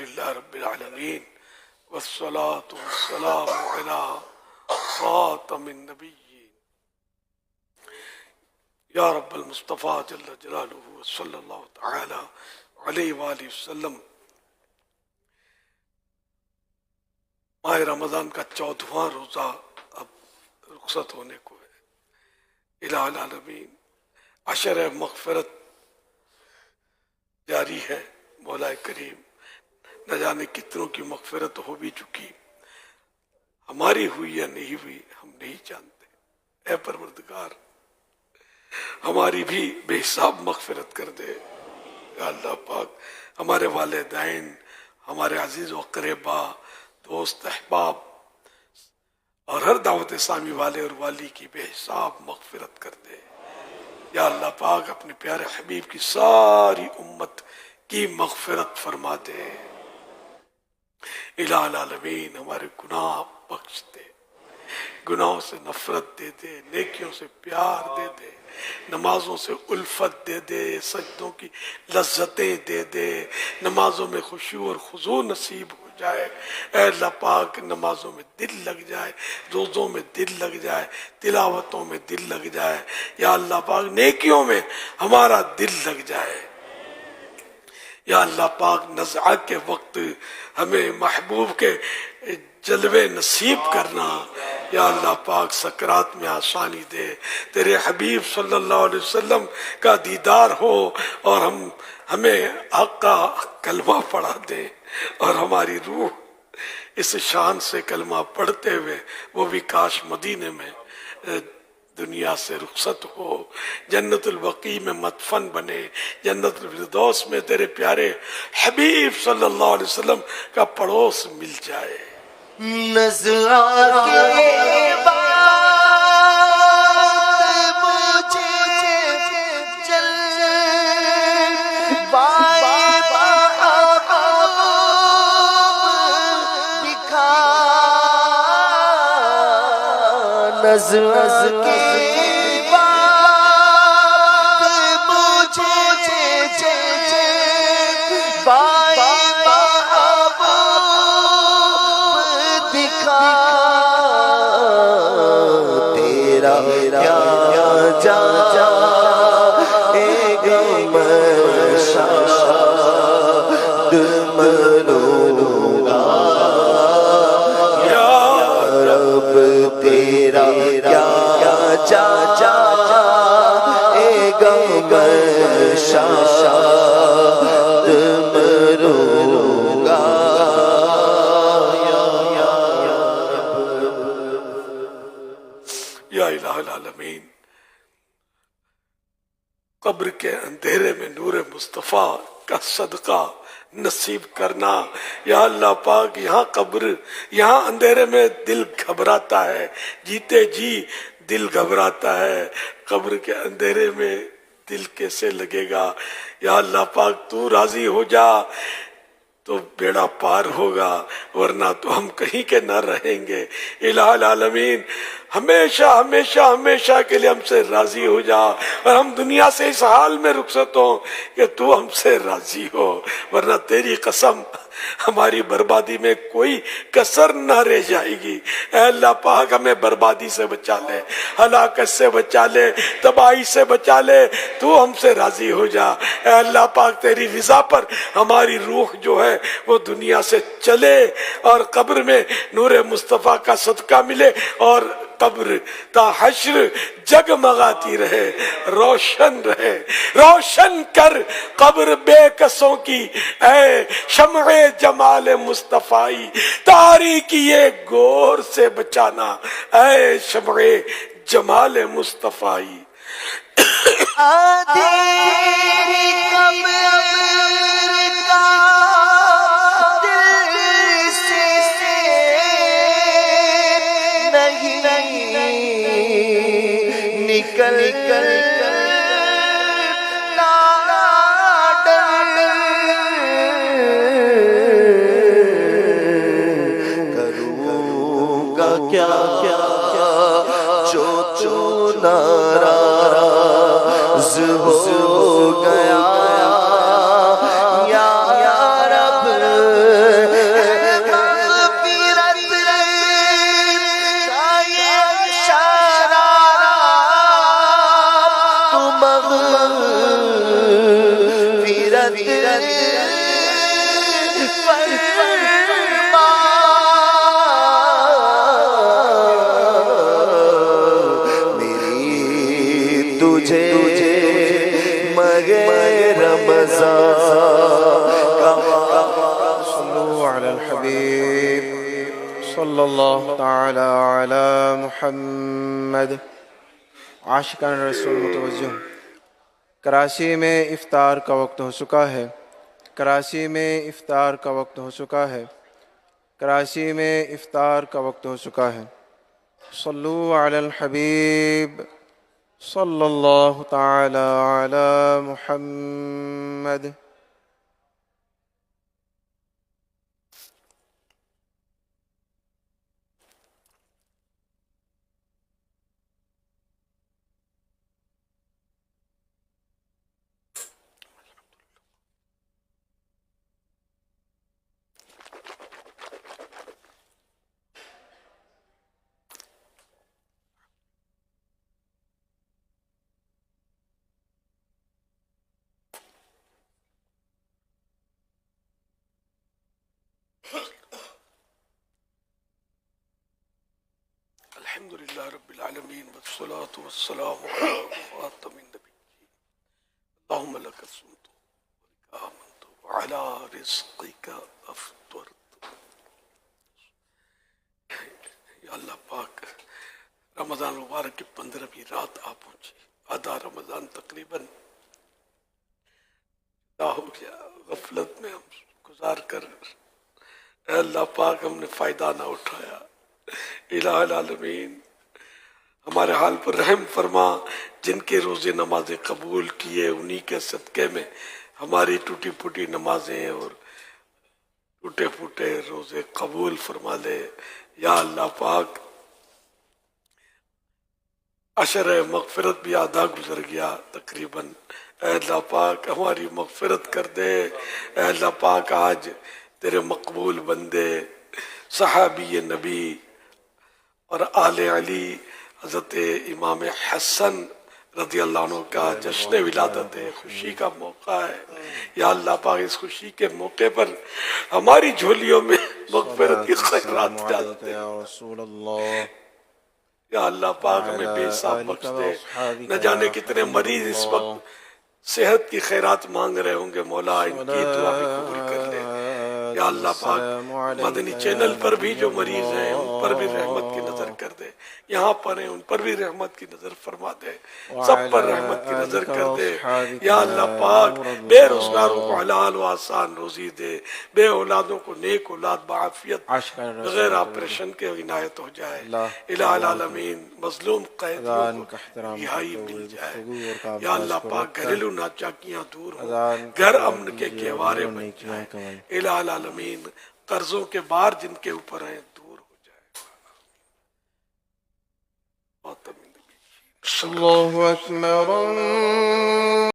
للہ رب العالمین والصلاة والسلام علی خاتم النبیین یا رب المصطفیٰ جل جلالہ صلی اللہ تعالی علیہ وآلہ وسلم۔ ماہ رمضان کا 14واں روزہ اب رخصت ہونے کو ہے۔ الہ العالمین عشر مغفرت جاری ہے۔ مولا کریم نہ جانے کتنوں کی مغفرت ہو بھی چکی، ہماری ہوئی یا نہیں ہوئی ہم نہیں جانتے۔ اے پروردگار ہماری بھی بے حساب مغفرت کر دے یا اللہ پاک۔ ہمارے والدین، ہمارے عزیز و اقربا، دوست احباب اور ہر دعوت اسلامی والے اور والی کی بے حساب مغفرت کر دے یا اللہ پاک۔ اپنے پیارے حبیب کی ساری امت کی مغفرت فرما دے۔ الہ العالمین ہمارے گناہ بخش دے، گناہوں سے نفرت دے دے، نیکیوں سے پیار دے دے، نمازوں سے الفت دے دے، سجدوں کی لذتیں دے دے، نمازوں میں خشوع اور خضوع نصیب ہو جائے۔ اے اللہ پاک نمازوں میں دل لگ جائے، روزوں میں دل لگ جائے، تلاوتوں میں دل لگ جائے یا اللہ پاک، نیکیوں میں ہمارا دل لگ جائے یا اللہ پاک۔ نزع کے وقت ہمیں محبوب کے جلوے نصیب کرنا یا اللہ پاک۔ سکرات میں آسانی دے، تیرے حبیب صلی اللہ علیہ وسلم کا دیدار ہو اور ہمیں حق کا کلمہ پڑھا دے اور ہماری روح اس شان سے کلمہ پڑھتے ہوئے وہ بھی کاش مدینے میں دنیا سے رخصت ہو، جنت البقیع میں مدفن بنے، جنت الفردوس میں تیرے پیارے حبیب صلی اللہ علیہ وسلم کا پڑوس مل جائے۔ نزع کے بعد مجھے جلوۂ محبوب دکھا، نزع کے بعد مجھے تیرا کیا جا ایک مشہد منوں گا یا رب، تیرا کیا جا ایک مشہد منوں گا یا الہ العالمین۔ قبر کے اندھیرے میں نور مصطفیٰ کا صدقہ نصیب کرنا یا اللہ پاک۔ یہاں اندھیرے میں دل گھبراتا ہے، جیتے جی دل گھبراتا ہے، قبر کے اندھیرے میں دل کیسے لگے گا یا اللہ پاک۔ تو راضی ہو جا تو بیڑا پار ہوگا، ورنہ تو ہم کہیں کے نہ رہیں گے۔ الہ العالمین ہمیشہ ہمیشہ ہمیشہ کے لیے ہم سے راضی ہو جا اور ہم دنیا سے اس حال میں رخصت ہوں کہ تو ہم سے راضی ہو، ورنہ تیری قسم ہماری بربادی میں کوئی کسر نہ رہ جائے گی۔ اے اللہ پاک ہمیں بربادی سے بچا لے، ہلاکت سے بچا لے، تباہی سے بچا لے، تو ہم سے راضی ہو جا۔ اے اللہ پاک تیری رضا پر ہماری روح جو ہے وہ دنیا سے چلے اور قبر میں نور مصطفیٰ کا صدقہ ملے اور قبر تا حشر جگمگاتی رہے، روشن رہے۔ روشن کر قبر بے کسوں کی اے شمع جمال مصطفی، تاریکی گور سے بچانا اے شمع جمال مصطفی۔ تیری قبر کا دل سے نہیں نکل کر کروں گا کیا جو ناراض ہو گیا یا رب علی الحبیب صلی اللہ تعالی علی محمد. عاشقان رسول متوجہ. کراچی میں افطار کا وقت ہو چکا ہے. کراچی میں افطار کا وقت ہو چکا ہے. کراچی میں افطار کا وقت ہو چکا ہے. صلو علی الحبیب صلی اللہ تعالی علی محمد. الحمدللہ رب العالمین والصلاة والسلام علی خاتم النبیین. اللہم لک الصمت ولک آمنت وعلی رزقک افطرت. یا اللہ پاک، رمضان مبارک کی 15ویں رات آ پہنچی. آدھا رمضان تقریباً ہو گیا. غفلت میں ہم گزار کر اے اللہ پاک ہم نے فائدہ نہ اٹھایا. الہ العالمین ہمارے حال پر رحم فرما. جن کے روزے نمازیں قبول کیے انہی کے صدقے میں ہماری ٹوٹی پھوٹی نمازیں اور ٹوٹے پھوٹے روزے قبول فرما لے. یا اللہ پاک عشر مغفرت بھی آدھا گزر گیا تقریباً. اے اللہ پاک ہماری مغفرت کر دے. اے اللہ پاک آج تیرے مقبول بندے صحابی نبی اور آل علی حضرت امام حسن رضی اللہ عنہ کا جشن ولادت ہے، خوشی کا موقع ہے. یا اللہ پاک اس خوشی کے موقع پر ہماری جھولیوں میں مغفرت کی خیرات ڈال دے. یا رسول اللہ. یا اللہ پاک ہمیں بے حساب بخش دے. نہ جانے کتنے مریض اس وقت صحت کی خیرات مانگ رہے ہوں گے، مولا ان کی دعا بھی قبول کر لے. یا اللہ پاک مدنی چینل پر بھی جو مریض ہیں ان پر بھی رحمت کی نظر کر دے. یہاں پر ہیں ان پر بھی رحمت کی نظر فرما دے. سب پر رحمت کی نظر کر دے. یا اللہ پاک بے روزگاروں کو حلال و آسان روزی دے. بے اولادوں کو نیک اولاد بعافیت بغیر آپریشن کے عنایت ہو جائے. الہ العالمین مظلوم قیدیوں کو رہائی مل جائے. یا اللہ پاک گھریلو ناچاکیاں دور ہوں، گھر امن کے گہوارے بن جائیں. الہ العالمین قرضوں کے بار جن کے اوپر ہیں دور ہو جائے. اللہ اکبر.